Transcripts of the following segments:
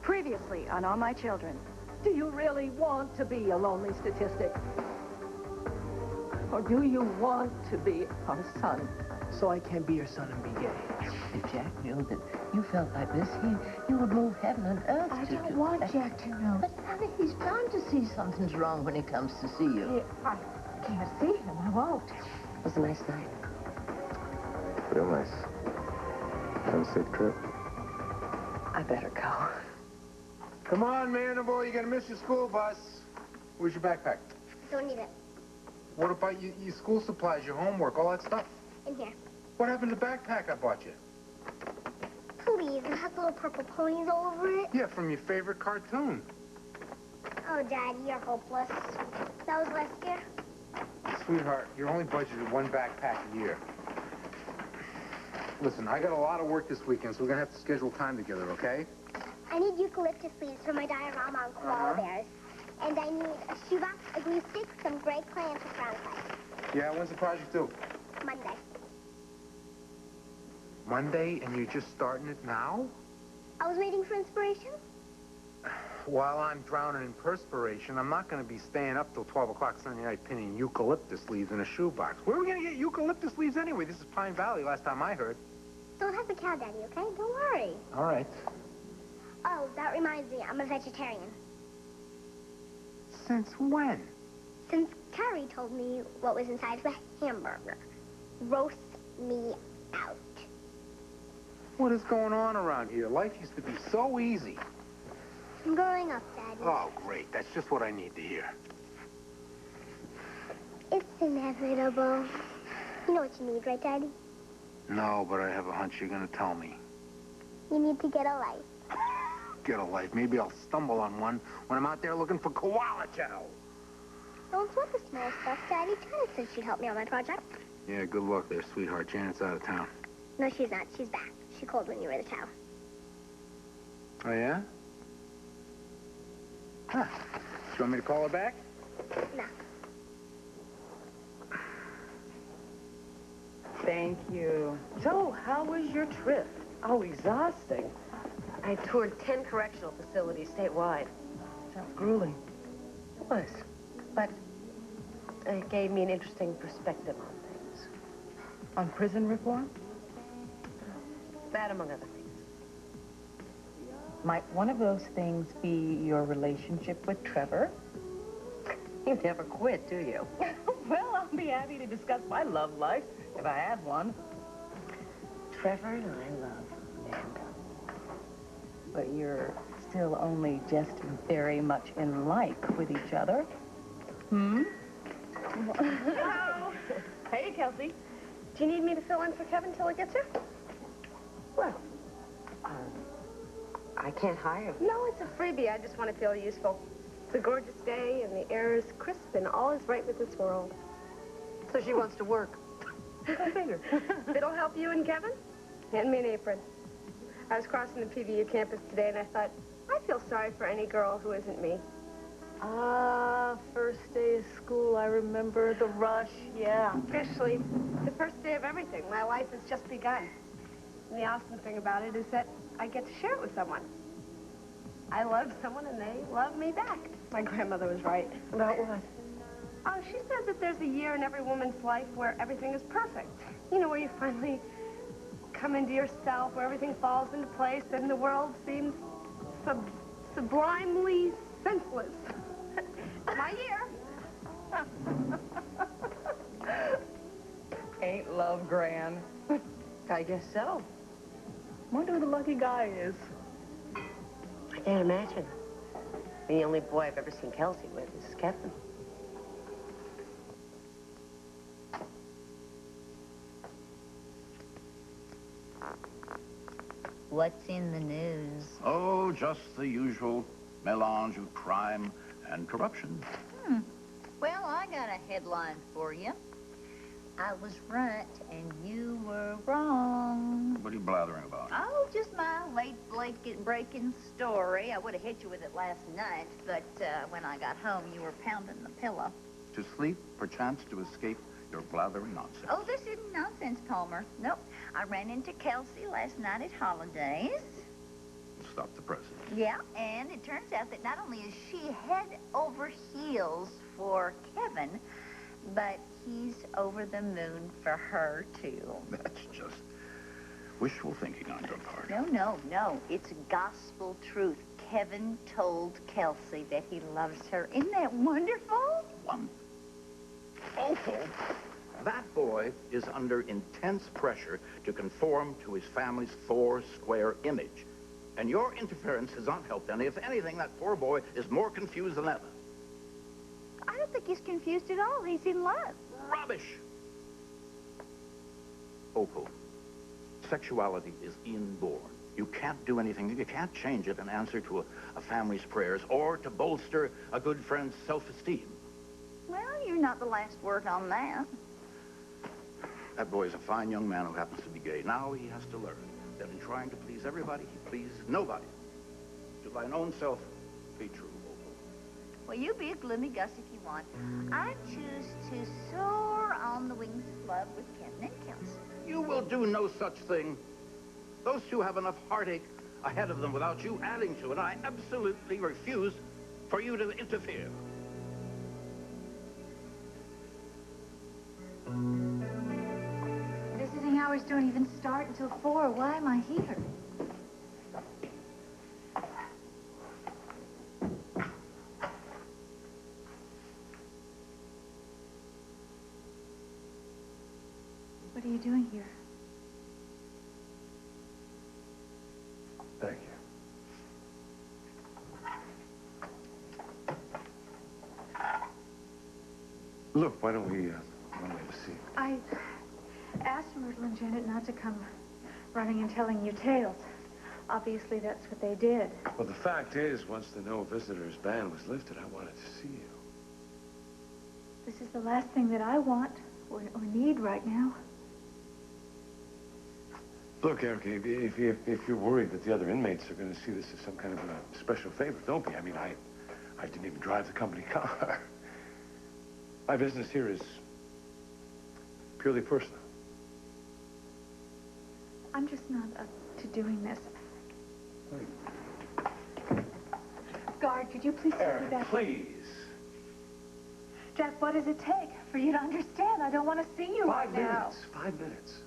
Previously on All My Children. Do you really want to be a lonely statistic? Or do you want to be our son? So I can be your son and be gay. If Jack knew that you felt like this, he would move heaven and earth I to don't want Jack to know. But, honey, he's bound to see something's wrong when he comes to see you. I can't see him. I won't. It was a nice night. Real nice. Have a safe trip. I better go. Come on, man, boy, you're gonna miss your school bus. Where's your backpack? Don't need it. What about your school supplies, your homework, all that stuff? In here. What happened to the backpack I bought you? Please, it has little purple ponies all over it. Yeah, from your favorite cartoon. Oh, Daddy, you're hopeless. That was last year. Sweetheart, you're only budgeted one backpack a year. Listen, I got a lot of work this weekend, so we're gonna have to schedule time together, okay? I need eucalyptus leaves for my diorama on koala bears. And I need a shoebox, a glue stick, some gray clay, and some brown clay. Yeah, when's the project due? Monday. Monday, and you're just starting it now? I was waiting for inspiration. While I'm drowning in perspiration, I'm not going to be staying up till 12 o'clock Sunday night pinning eucalyptus leaves in a shoebox. Where are we going to get eucalyptus leaves anyway? This is Pine Valley, last time I heard. Don't have the cow, Daddy, okay? Don't worry. All right. Oh, that reminds me, I'm a vegetarian. Since when? Since Carrie told me what was inside the hamburger. Roast me out. What is going on around here? Life used to be so easy. I'm growing up, Daddy. Oh, great. That's just what I need to hear. It's inevitable. You know what you need, right, Daddy? No, but I have a hunch you're going to tell me. You need to get a life. Get a life. Maybe I'll stumble on one when I'm out there looking for koala chow. Don't sweat the small stuff, Daddy. Janet said she'd help me on my project. Yeah, good luck there, sweetheart. Janet's out of town. No, she's not. She's back. She called when you were at the town. Oh, yeah? Huh. You want me to call her back? No. Thank you. So, how was your trip? Oh, exhausting. I toured 10 correctional facilities statewide. Sounds grueling. It was. But it gave me an interesting perspective on things. On prison reform? That, among other things. Might one of those things be your relationship with Trevor? You never quit, do you? Well, I'll be happy to discuss my love life, if I had one. Trevor and I love Amanda. But you're still only just very much in like with each other. Hmm? Hello. Hey, Kelsey. Do you need me to fill in for Kevin till he gets here? Well, I can't hire him. No, it's a freebie. I just want to feel useful. It's a gorgeous day, and the air is crisp, and all is right with this world. So she wants to work. Go figure. If it'll help you and Kevin, hand me an apron. I was crossing the PVU campus today, and I thought, I feel sorry for any girl who isn't me. Ah, first day of school, I remember the rush, yeah. Actually, the first day of everything. My life has just begun. And the awesome thing about it is that I get to share it with someone. I love someone, and they love me back. My grandmother was right. About what? Oh, she says that there's a year in every woman's life where everything is perfect. You know, where you finally come into yourself, where everything falls into place, and the world seems sublimely senseless. My year. Ain't love grand? I guess so. Wonder who the lucky guy is. I can't imagine. The only boy I've ever seen Kelsey with is Kevin. What's in the news? Oh, just the usual melange of crime and corruption. Well, I got a headline for you. I was right and you were wrong. What are you blathering about? Oh, just my late breaking story. I would have hit you with it last night, but when I got home, you were pounding the pillow. To sleep, perchance to escape your blathering nonsense. Oh, this isn't nonsense, Palmer. Nope. I ran into Kelsey last night at Holidays. stop the president. Yeah, and it turns out that not only is she head over heels for Kevin, but he's over the moon for her, too. That's just wishful thinking on your part. No. It's gospel truth. Kevin told Kelsey that he loves her. Isn't that wonderful? Opal, that boy is under intense pressure to conform to his family's four-square image. And your interference has not helped any. If anything, that poor boy is more confused than ever. I don't think he's confused at all. He's in love. Rubbish! Opal, sexuality is inborn. You can't do anything. You can't change it in answer to a family's prayers or to bolster a good friend's self-esteem. Well, you're not the last word on that. That boy is a fine young man who happens to be gay. Now he has to learn that in trying to please everybody, he pleases nobody. To thine own self, be true, Opal. Well, you be a gloomy Gus if you want. I choose to soar on the wings of love with Kevin and Kelsey. You will do no such thing. Those two have enough heartache ahead of them without you adding to it. I absolutely refuse for you to interfere. Visiting hours don't even start until 4. Why am I here? What are you doing here? Thank you. Look, why don't we have a seat? I asked Myrtle and Janet not to come running and telling you tales. Obviously, that's what they did. Well, the fact is, once the no visitors ban was lifted, I wanted to see you. This is the last thing that I want or need right now. Look, Erica, if you're worried that the other inmates are going to see this as some kind of a special favor, don't be. I mean, I didn't even drive the company car. My business here is purely personal. I'm just not up to doing this. Guard, could you please tell me that? Please. Jack, what does it take for you to understand? I don't want to see you right now. 5 minutes.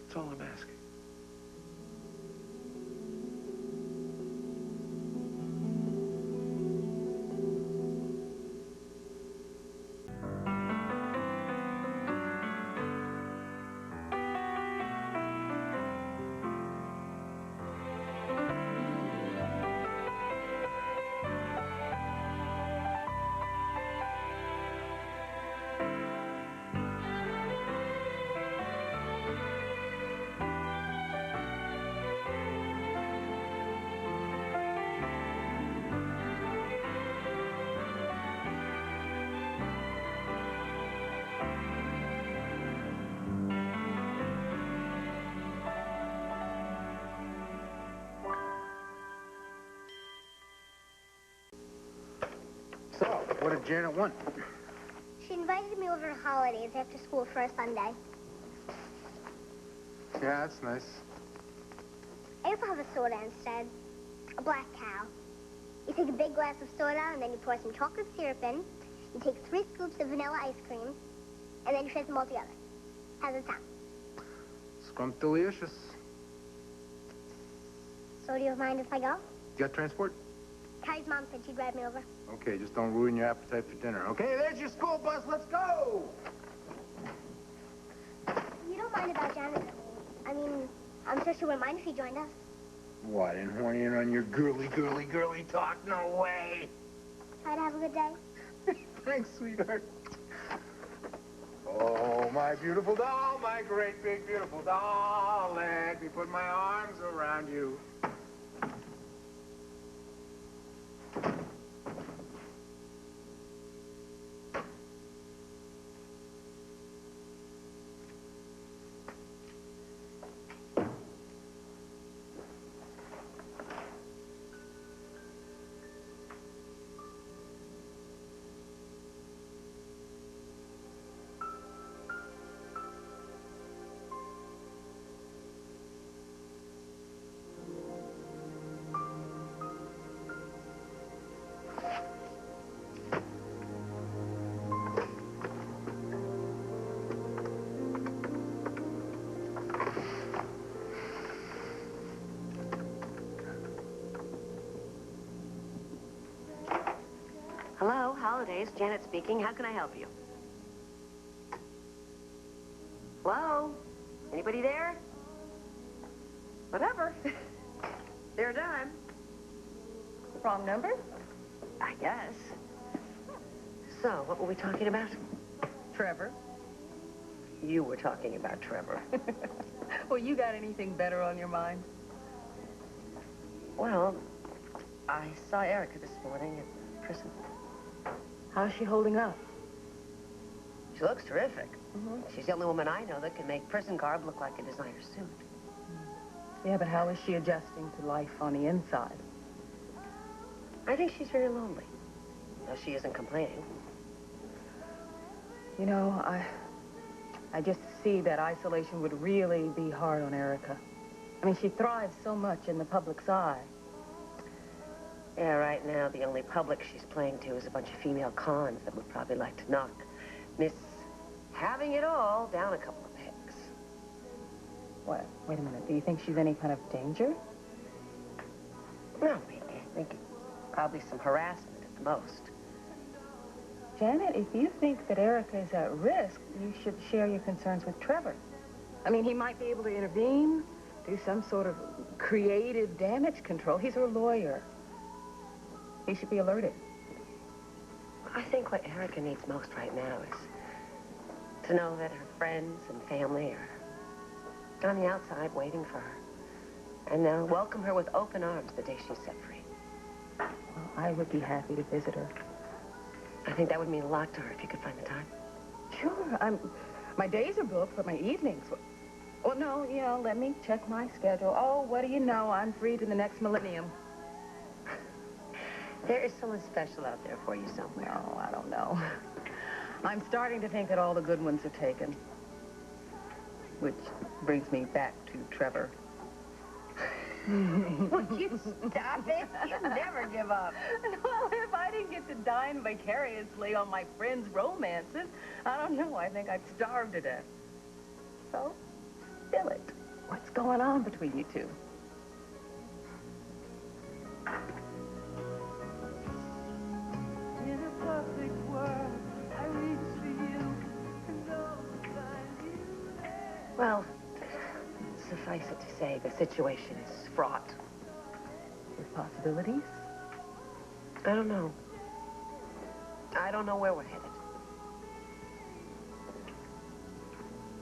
That's all I'm asking. So, what did Janet want? She invited me over to Holidays after school for a Sunday. Yeah, that's nice. I also have a soda instead. A black cow. You take a big glass of soda, and then you pour some chocolate syrup in. You take 3 scoops of vanilla ice cream, and then you shake them all together. How's it sound? Scrumptious. So do you mind if I go? You got transport? Carrie's mom said she'd drive me over. Okay, just don't ruin your appetite for dinner. Okay, there's your school bus. Let's go! You don't mind about Janet? I mean, I'm sure she wouldn't mind if she joined us. What, and horny in on your girly talk? No way! Try to have a good day. Thanks, sweetheart. Oh, my beautiful doll, my great big beautiful doll. Let me put my arms around you. holidays. Janet speaking. How can I help you? Hello? Anybody there? Whatever. Their dime. Wrong number? I guess. So, what were we talking about? Trevor. You were talking about Trevor. Well, you got anything better on your mind? Well, I saw Erica this morning at prison. How's she holding up? She looks terrific. She's the only woman I know that can make prison garb look like a designer suit. Yeah, but how is she adjusting to life on the inside? I think she's very lonely. No, she isn't complaining. You know, I just see that isolation would really be hard on Erica. I mean, she thrives so much in the public's eye. Yeah, right now, the only public she's playing to is a bunch of female cons that would probably like to knock Miss Having It All down a couple of pegs. What? Wait a minute. Do you think she's any kind of danger? No, I think probably some harassment at the most. Janet, if you think that Erica is at risk, you should share your concerns with Trevor. I mean, he might be able to intervene, do some sort of creative damage control. He's her lawyer. He should be alerted. I think what Erica needs most right now is to know that her friends and family are on the outside waiting for her. And they'll welcome her with open arms the day she's set free. Well, I would be happy to visit her. I think that would mean a lot to her if you could find the time. Sure. My days are booked, but my evenings... Well, no, you know, let me check my schedule. Oh, what do you know? I'm free to the next millennium. There is someone special out there for you somewhere. No, I don't know. I'm starting to think that all the good ones are taken. Which brings me back to Trevor. Would you stop it? You never give up. Well, if I didn't get to dine vicariously on my friends' romances, I don't know, I think I'd starve to death. So, spill it. What's going on between you two? In a perfect world, I reach for you and don't find you there. Well, suffice it to say, the situation is fraught. With possibilities? I don't know. I don't know where we're headed.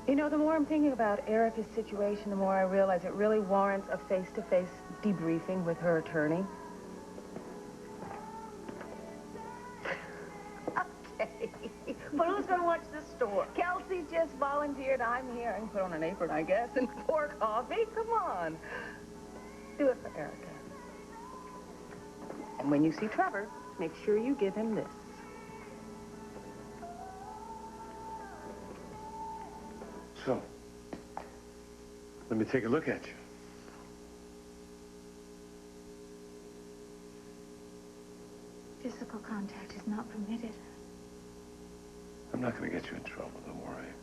You know, the more I'm thinking about Erica's situation, the more I realize it really warrants a face-to-face debriefing with her attorney. Okay. But who's going to watch this store? Kelsey just volunteered. I'm here. I can put on an apron, I guess, and pour coffee. Come on. Do it for Erica. And when you see Trevor, make sure you give him this. So, let me take a look at you. Physical contact is not permitted. I'm not going to get you in trouble, don't worry.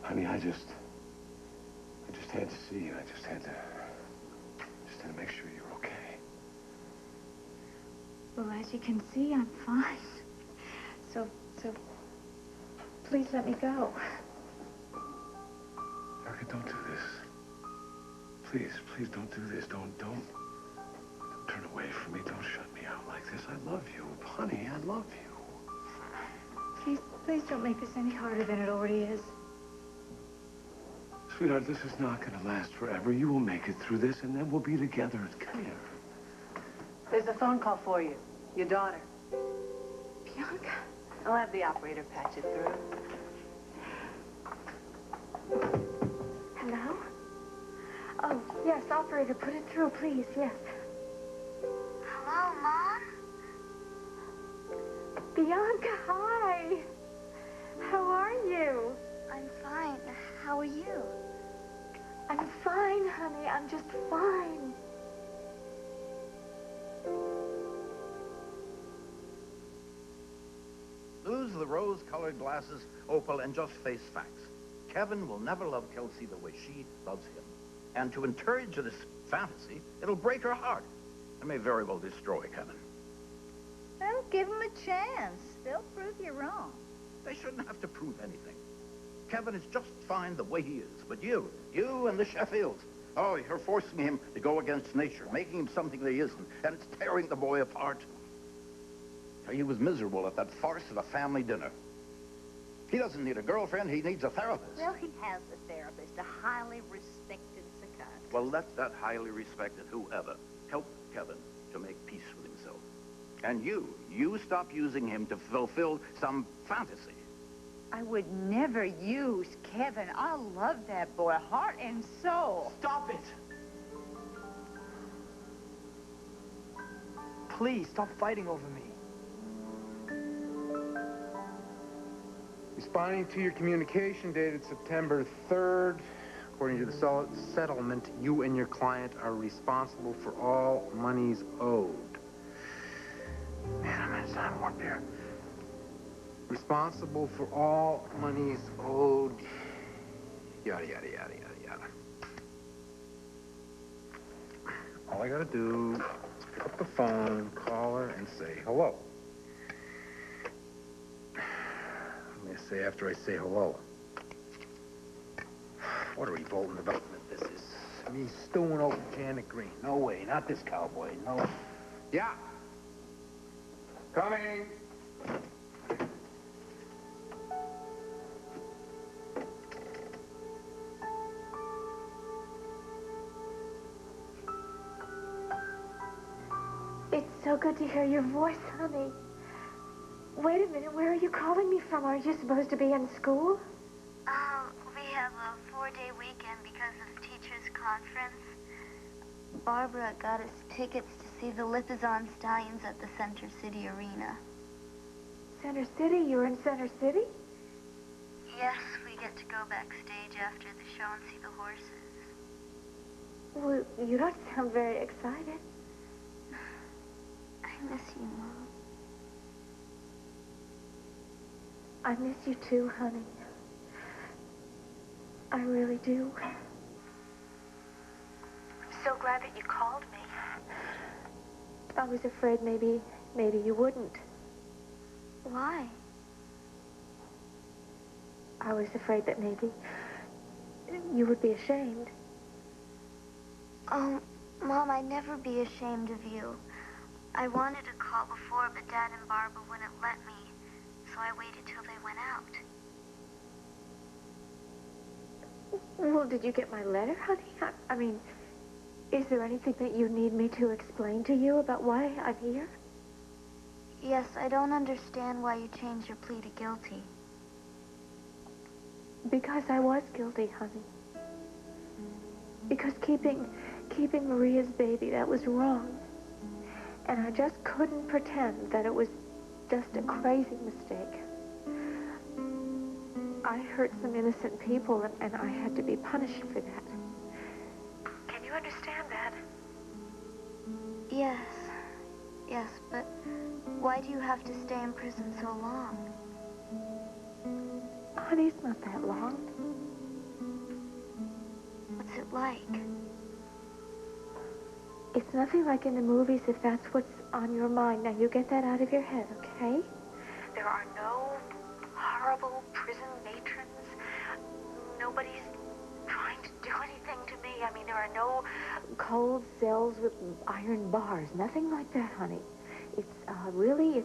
Honey, I just had to see you. I just had to make sure you're okay. Well, as you can see, I'm fine. So, please let me go. Erica, don't do this. Please don't do this. Don't turn away from me. Don't shut me out like this. I love you. Honey, I love you. Please don't make this any harder than it already is. Sweetheart, this is not going to last forever. You will make it through this, and then we'll be together. Come here. There's a phone call for you. Your daughter. Bianca. I'll have the operator patch it through. Hello? Oh, yes, operator, put it through, please, yes. Hello, Mom? Bianca, hi. How are you? I'm fine. How are you? I'm fine, honey. I'm just fine. Lose the rose-colored glasses, Opal, and just face facts. Kevin will never love Kelsey the way she loves him. And to encourage this fantasy, it'll break her heart and may very well destroy Kevin. Well, give them a chance. They'll prove you wrong. They shouldn't have to prove anything. Kevin is just fine the way he is. But you and the Sheffields, oh, you're forcing him to go against nature, making him something that he isn't, and it's tearing the boy apart. He was miserable at that farce of a family dinner. He doesn't need a girlfriend, he needs a therapist. Well, he has a therapist, a highly respected psychiatrist. Well, let that highly respected whoever help Kevin to make peace with himself. And you stop using him to fulfill some fantasy. I would never use Kevin. I love that boy, heart and soul. Stop it! Please, stop fighting over me. Responding to your communication dated September 3rd, according to the settlement, you and your client are responsible for all monies owed. Man, I'm in time warp here. Responsible for all monies owed. Yada, yada, yada, yada, yada. All I gotta do is pick up the phone, call her, and say hello. I'm gonna say after I say hello. What a revolting development this is. Me stewing over Janet Green. No way, not this cowboy. No. Yeah. Coming. It's so good to hear your voice, honey. Wait a minute, where are you calling me from? Are you supposed to be in school? We have a 4-day weekend because of teachers' conference. Barbara got us tickets to see the Lipizan Stallions at the Center City Arena. Center City? You're in Center City? Yes, we get to go backstage after the show and see the horses. Well, you don't sound very excited. I miss you, Mom. I miss you too, honey. I really do. I'm so glad that you called me. I was afraid maybe you wouldn't. Why? I was afraid that maybe you would be ashamed. Oh, Mom, I'd never be ashamed of you. I wanted to call before, but Dad and Barbara wouldn't let me, so I waited till they went out. Well, did you get my letter, honey? I mean, is there anything that you need me to explain to you about why I'm here? Yes, I don't understand why you changed your plea to guilty. Because I was guilty, honey. Because keeping Maria's baby, that was wrong. And I just couldn't pretend that it was just a crazy mistake. I hurt some innocent people, and I had to be punished for that. Can you understand that? Yes, but why do you have to stay in prison so long? Honey, it's not that long. What's it like? It's nothing like in the movies if that's what's on your mind. Now, you get that out of your head, okay? There are no horrible prison matrons. Nobody's trying to do anything to me. I mean, there are no cold cells with iron bars. Nothing like that, honey. It's really,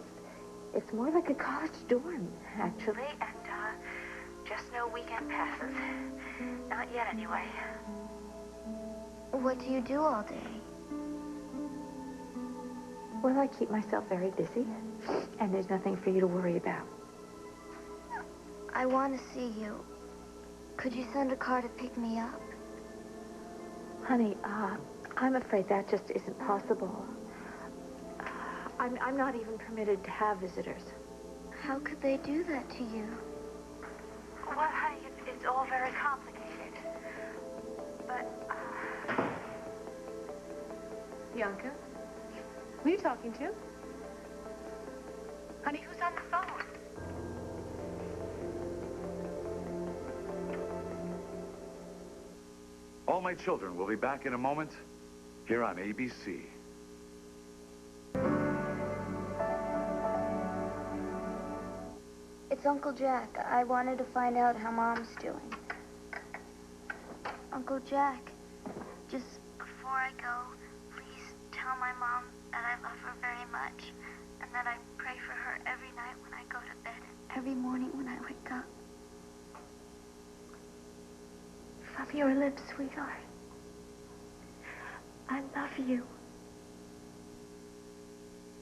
it's more like a college dorm, actually. And, just no weekend passes. Not yet, anyway. What do you do all day? Well, I keep myself very busy, and there's nothing for you to worry about. I want to see you. Could you send a car to pick me up? Honey, I'm afraid that just isn't possible. I'm not even permitted to have visitors. How could they do that to you? Well, honey, it's all very complicated. But, Bianca? Who are you talking to? honey, who's on the phone? All My Children will be back in a moment here on ABC. Uncle Jack. I wanted to find out how Mom's doing. Uncle Jack, just before I go, please tell my mom that I love her very much and that I pray for her every night when I go to bed and every morning when I wake up. From your lips, sweetheart. I love you.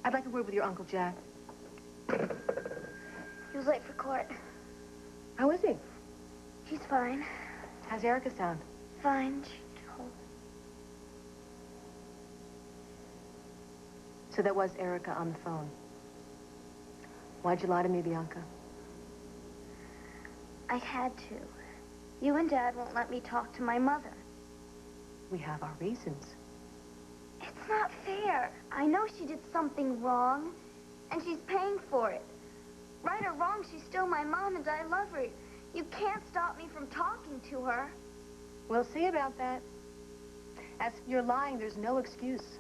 I'd like a word with your Uncle Jack. He was late for court. How is he? He's fine. How's Erica sound? Fine. She told. So that was Erica on the phone. Why'd you lie to me, Bianca? I had to. You and Dad won't let me talk to my mother. We have our reasons. It's not fair. I know she did something wrong, and she's paying for it. Right or wrong, she's still my mom, and I love her. You can't stop me from talking to her. We'll see about that. As for your lying, there's no excuse.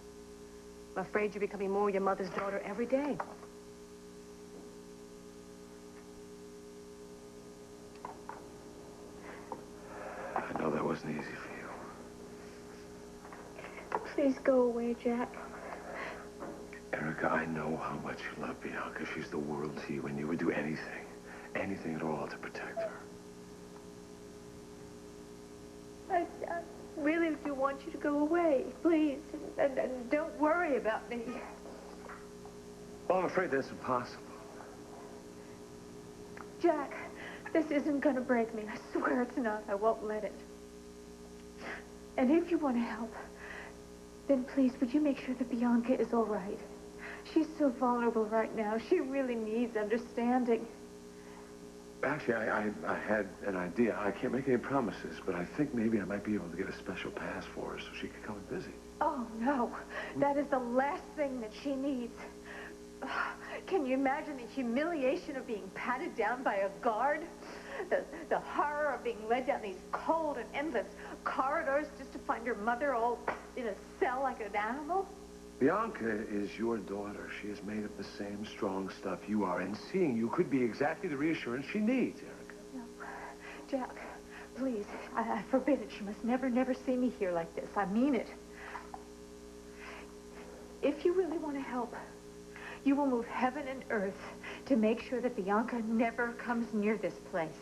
I'm afraid you're becoming more your mother's daughter every day. I know that wasn't easy for you. Please go away, Jack. Erica, I know how much you love Bianca. She's the world to you, and you would do anything at all to protect her. I really do want you to go away, please. And don't worry about me. Well, I'm afraid that's impossible. Jack, this isn't gonna break me. I swear it's not. I won't let it. And if you want to help, then please, would you make sure that Bianca is all right? She's so vulnerable right now. She really needs understanding. Actually, I had an idea. I can't make any promises, but I think maybe I might be able to get a special pass for her so she can come and visit. Oh, no. That is the last thing that she needs. Can you imagine the humiliation of being patted down by a guard? The horror of being led down these cold and endless corridors just to find your mother all in a cell like an animal? Bianca is your daughter. She is made of the same strong stuff you are, and seeing you could be exactly the reassurance she needs, Erica. No. Jack, please, I forbid it. She must never, never see me here like this. I mean it. If you really want to help, you will move heaven and earth to make sure that Bianca never comes near this place.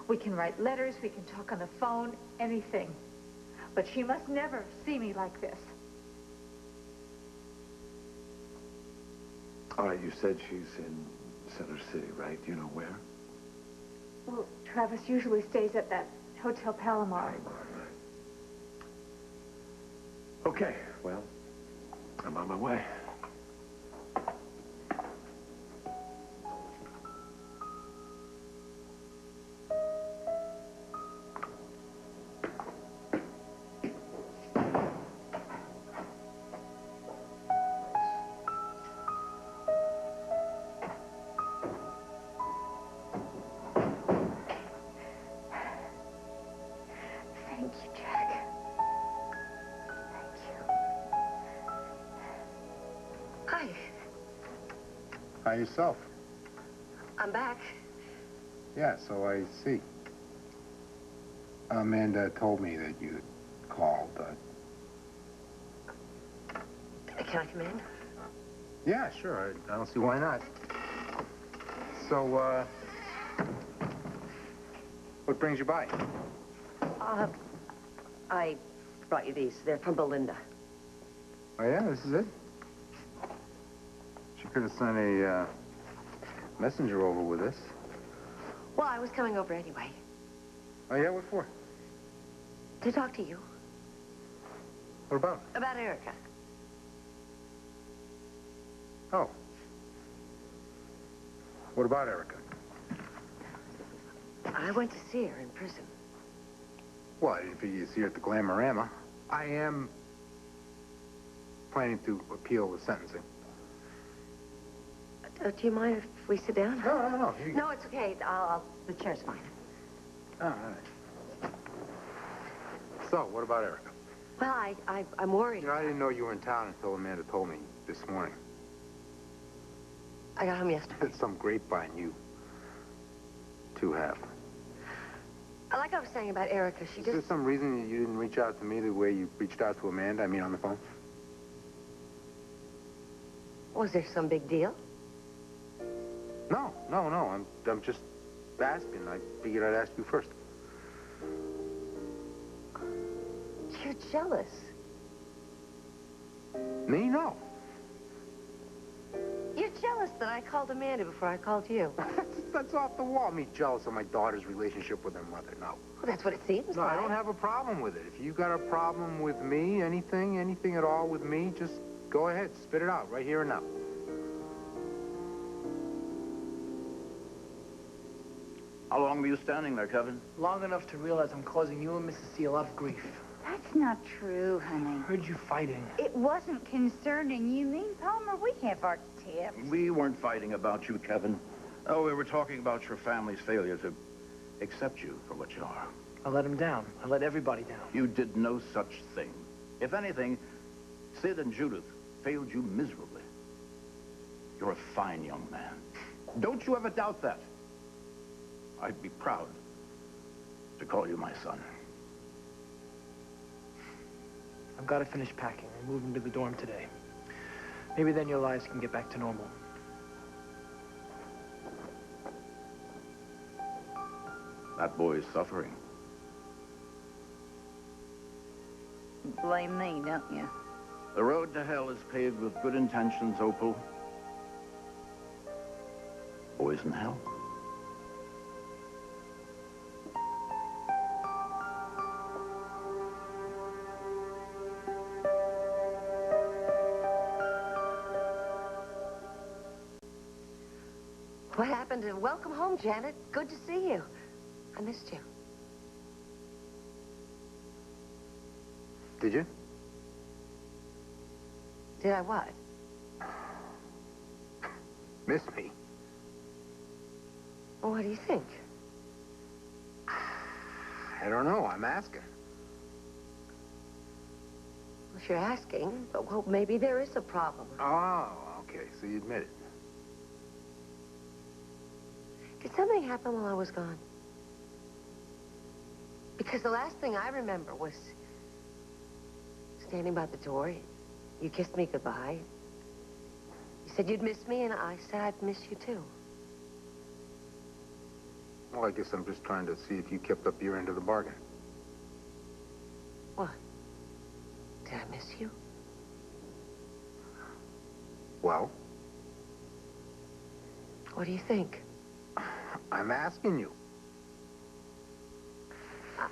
We can write letters, we can talk on the phone, anything. But she must never see me like this. All right, you said she's in Center City, right? Do you know where? Well, Travis usually stays at that Hotel Palomar. Okay, well, I'm on my way. Thank you, Jack. Thank you. Hi. Hi, yourself. I'm back. Yeah, so I see. Amanda told me that you called. Can I come in? Yeah, sure. I don't see why not. So, what brings you by? I brought you these. They're from Belinda. Oh, yeah? This is it? She could have sent a messenger over with this. Well, I was coming over anyway. Oh, yeah? What for? To talk to you. What about? About Erica. Oh. What about Erica? I went to see her in prison. Well, I didn't figure you'd see her at the Glamorama. I am planning to appeal the sentencing. Do you mind if we sit down? No. No, it's okay. The chair's fine. Oh, all right. So, what about Erica? Well, I'm worried. You know, I didn't know you were in town until Amanda told me this morning. I got home yesterday. It's some grapevine. You two have. Like I was saying about Erica, she Is there just... some reason that you didn't reach out to me the way you reached out to Amanda, I mean on the phone? Was there some big deal? No. I'm just asking. I figured I'd ask you first. You're jealous. Me? No. You're jealous that I called Amanda before I called you. That's off the wall. Me jealous of my daughter's relationship with her mother. No. Well, that's what it seems No, like. I don't have a problem with it. If you got a problem with me, anything at all with me, just go ahead. Spit it out right here and now. How long were you standing there, Kevin? Long enough to realize I'm causing you and Mrs. C a lot of grief. That's not true, honey. Heard you fighting. It wasn't concerning you. Me and Palmer, we have our tips. We weren't fighting about you, Kevin. Oh, we were talking about your family's failure to accept you for what you are. I let him down. I let everybody down. You did no such thing. If anything, Sid and Judith failed you miserably. You're a fine young man. Don't you ever doubt that. I'd be proud to call you my son. I've got to finish packing and move into the dorm today. Maybe then your lives can get back to normal. That boy is suffering. Blame me, don't you? The road to hell is paved with good intentions, Opal. Boys in hell. What happened? Welcome home, Janet. Good to see you. I missed you. Did you? Did I what? Miss me? Well, what do you think? I don't know. I'm asking. Well, if you're asking, well, maybe there is a problem. Oh, okay. So you admit it. Did something happen while I was gone? Because the last thing I remember was standing by the door. You kissed me goodbye. You said you'd miss me, and I said I'd miss you, too. Well, I guess I'm just trying to see if you kept up your end of the bargain. What? Did I miss you? Well? What do you think? I'm asking you.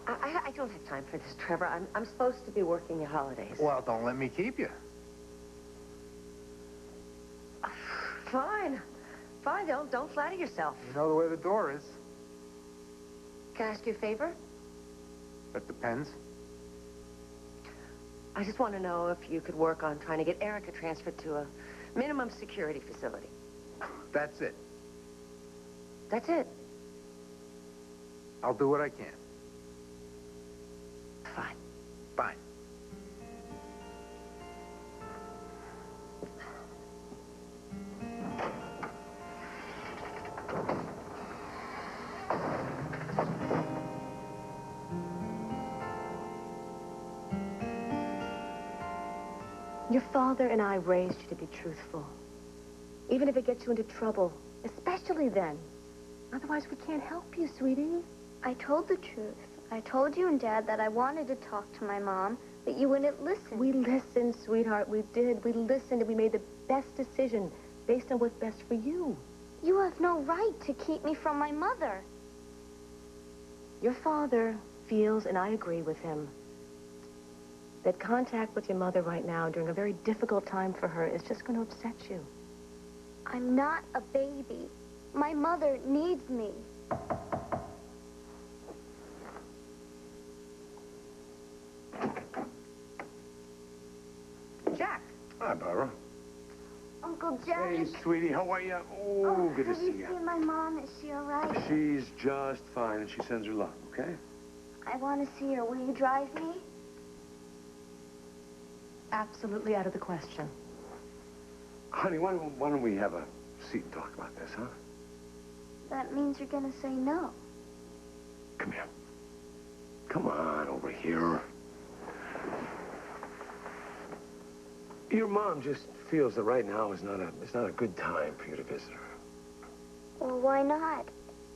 I don't have time for this, Trevor. I'm supposed to be working the holidays. Well, don't let me keep you. Fine. Fine, don't flatter yourself. You know the way the door is. Can I ask you a favor? That depends. I just want to know if you could work on trying to get Erica transferred to a minimum security facility. That's it. That's it. I'll do what I can. Fine. Fine. Your father and I raised you to be truthful. Even if it gets you into trouble, especially then. Otherwise, we can't help you, sweetie. I told the truth. I told you and Dad that I wanted to talk to my mom, but you wouldn't listen. We listened, sweetheart. We did. We listened, and we made the best decision based on what's best for you. You have no right to keep me from my mother. Your father feels, and I agree with him, that contact with your mother right now during a very difficult time for her is just going to upset you. I'm not a baby. My mother needs me. Jack. Hi, Barbara. Uncle Jack. Hey, sweetie, how are you? Oh, good to have see you you. seen my mom? Is she all right? She's just fine, and she sends her love, okay? I want to see her. Will you drive me? Absolutely out of the question. Honey, why don't we have a seat and talk about this, huh? That means you're gonna say no. Come here. Come on over here. Your mom just feels that right now is not a good time for you to visit her. Well, why not?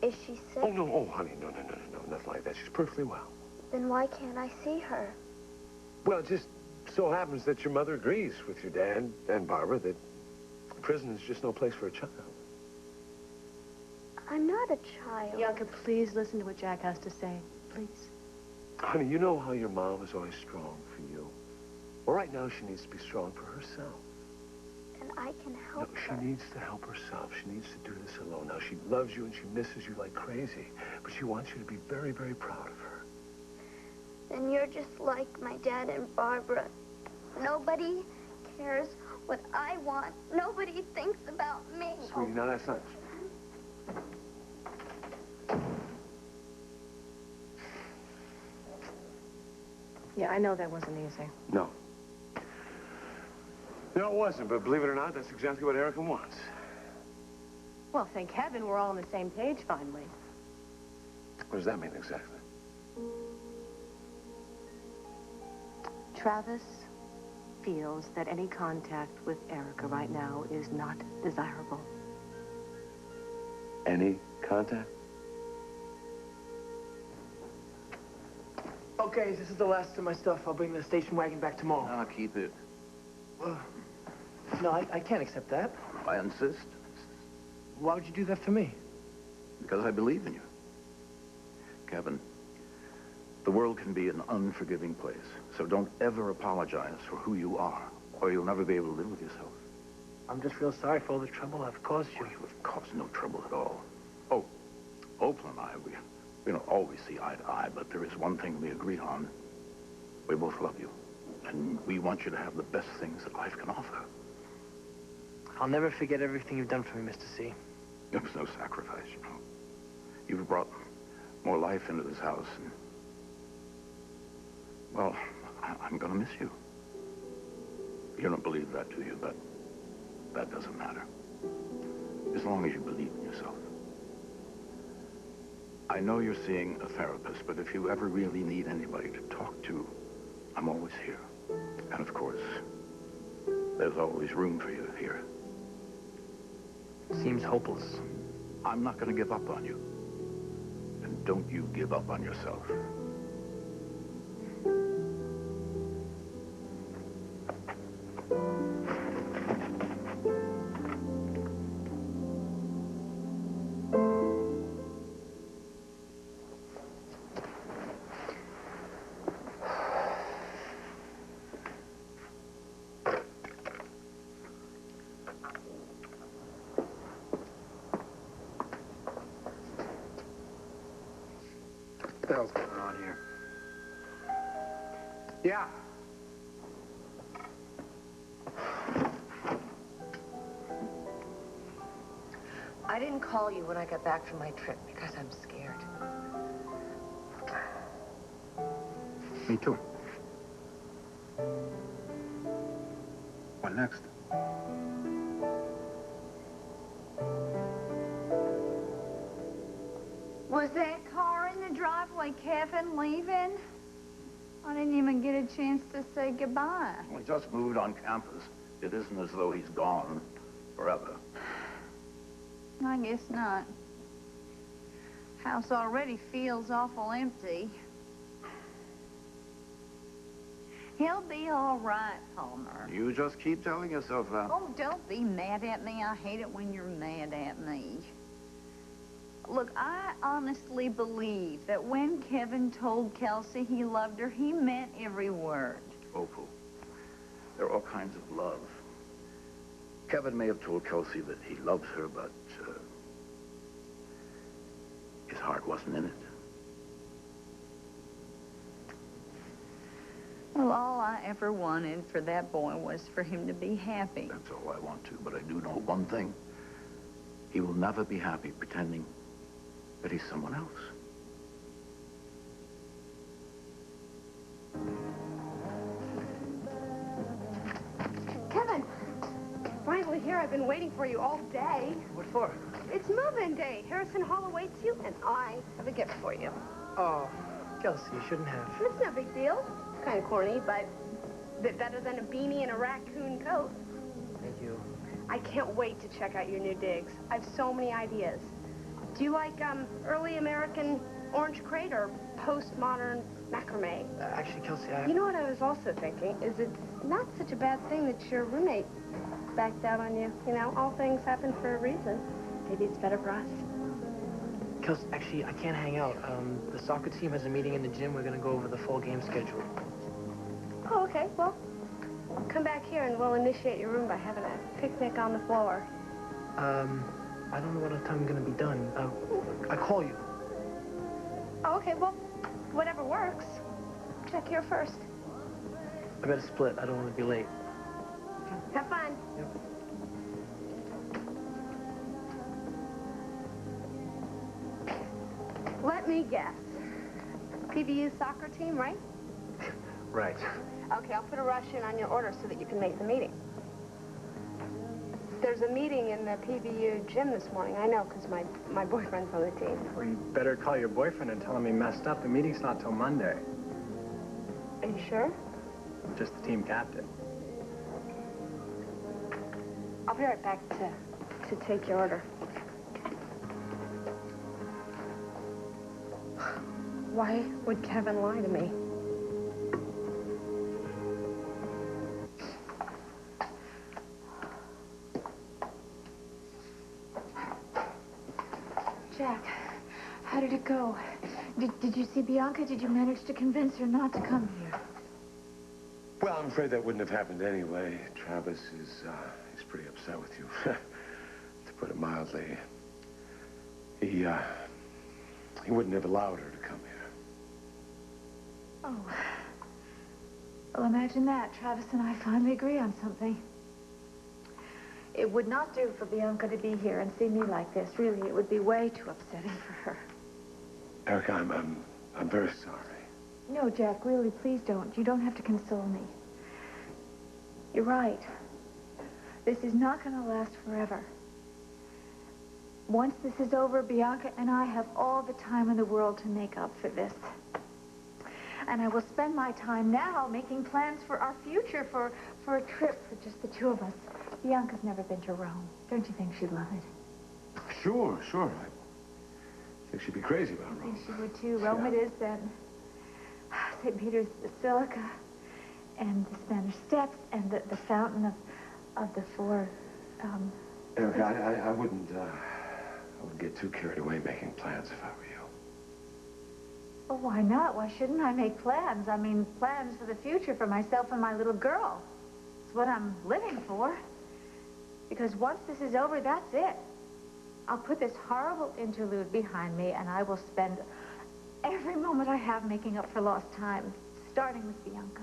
Is she sick? Oh, no. Oh, honey, no. Nothing like that. She's perfectly well. Then why can't I see her? Well, it just so happens that your mother agrees with your dad and Barbara that prison is just no place for a child. I'm not a child. Bianca, please listen to what Jack has to say. Please. Honey, you know how your mom is always strong for you. Well, right now, she needs to be strong for herself. And I can help her. She needs to help herself. She needs to do this alone. Now, she loves you and she misses you like crazy, but she wants you to be very, very proud of her. Then you're just like my dad and Barbara. Nobody cares what I want. Nobody thinks about me. Sweetie, now that's not... Yeah, I know that wasn't easy. No. No, it wasn't, but believe it or not, that's exactly what Erica wants. Well, thank heaven we're all on the same page finally. What does that mean exactly? Travis feels that any contact with Erica right now is not desirable. Any contact? Okay, this is the last of my stuff. I'll bring the station wagon back tomorrow. I'll keep it. No, I can't accept that. I insist. Why would you do that for me? Because I believe in you. Kevin, the world can be an unforgiving place, so don't ever apologize for who you are, or you'll never be able to live with yourself. I'm just real sorry for all the trouble I've caused you. Oh, you have caused no trouble at all. Oh, Opal and I, we don't always see eye to eye, but there is one thing we agree on. We both love you, and we want you to have the best things that life can offer. I'll never forget everything you've done for me, Mr. C. It was no sacrifice, you know. You've brought more life into this house, and, well, I'm gonna miss you. You don't believe that, do you? But that doesn't matter. As long as you believe in yourself. I know you're seeing a therapist, but if you ever really need anybody to talk to, I'm always here. And of course, there's always room for you here. Seems hopeless. I'm not going to give up on you. And don't you give up on yourself. What the hell's going on here? Yeah. I didn't call you when I got back from my trip because I'm scared. Me too. What next? Was that car in the driveway, Kevin, leaving? I didn't even get a chance to say goodbye. Well, he just moved on campus. It isn't as though he's gone forever. I guess not. House already feels awful empty. He'll be all right, Palmer. You just keep telling yourself that. Oh, don't be mad at me. I hate it when you're mad at me. Look, I honestly believe that when Kevin told Kelsey he loved her, he meant every word. Opal, there are all kinds of love. Kevin may have told Kelsey that he loves her, but his heart wasn't in it. Well, all I ever wanted for that boy was for him to be happy. That's all I want to, but I do know one thing. He will never be happy pretending that he's someone else. Kevin, finally here. I've been waiting for you all day. What for? It's move-in day. Harrison Hall awaits you, and I have a gift for you. Oh, Kelsey, you shouldn't have. It's no big deal. Kind of corny, but a bit better than a beanie and a raccoon coat. Thank you. I can't wait to check out your new digs. I have so many ideas. Do you like early American orange crate or postmodern macrame? Actually, Kelsey, I... You know what I was also thinking is it's not such a bad thing that your roommate backed out on you. You know, all things happen for a reason. Maybe it's better for us. Kelsey, actually, I can't hang out. The soccer team has a meeting in the gym. We're going to go over the fall game schedule. Oh, okay. Well, come back here and we'll initiate your room by having a picnic on the floor. I don't know what time I'm going to be done. I call you. Oh, okay. Well, whatever works. Check here first. I better split. I don't want to be late. Have fun. Yep. Let me guess. PBU soccer team, right? Right. Okay, I'll put a rush in on your order so that you can make the meeting. There's a meeting in the PBU gym this morning. I know, because my boyfriend's on the team. Well, you better call your boyfriend and tell him he messed up. The meeting's not till Monday. Are you sure? Just the team captain. I'll be right back to take your order. Why would Kevin lie to me? Jack, how did it go? Did you see Bianca? Did you manage to convince her not to come here? Well, I'm afraid that wouldn't have happened anyway. Travis is, he's pretty upset with you, to put it mildly. He wouldn't have allowed her to come here. Oh. Well, imagine that. Travis and I finally agree on something. It would not do for Bianca to be here and see me like this. Really, it would be way too upsetting for her. Erica, I'm very sorry. No, Jack, really, please don't. You don't have to console me. You're right. This is not going to last forever. Once this is over, Bianca and I have all the time in the world to make up for this. And I will spend my time now making plans for our future, for a trip for just the two of us. Bianca's never been to Rome. Don't you think she'd love it? Sure. I think she'd be crazy about Rome. I think she would, too. Rome it is, then. St. Peter's Basilica, and the Spanish Steps, and the fountain of the four, Erica, I wouldn't get too carried away making plans if I were you. Well, why not? Why shouldn't I make plans? I mean, plans for the future for myself and my little girl. It's what I'm living for. Because once this is over, that's it. I'll put this horrible interlude behind me, and I will spend every moment I have making up for lost time, starting with Bianca.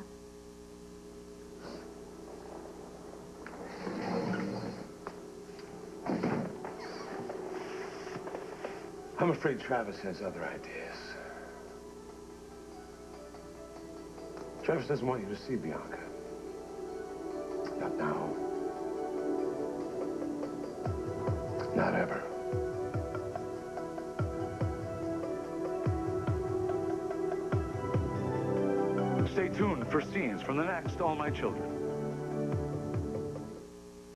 I'm afraid Travis has other ideas. Travis doesn't want you to see Bianca. Not now. Not ever. Stay tuned for scenes from the next All My Children.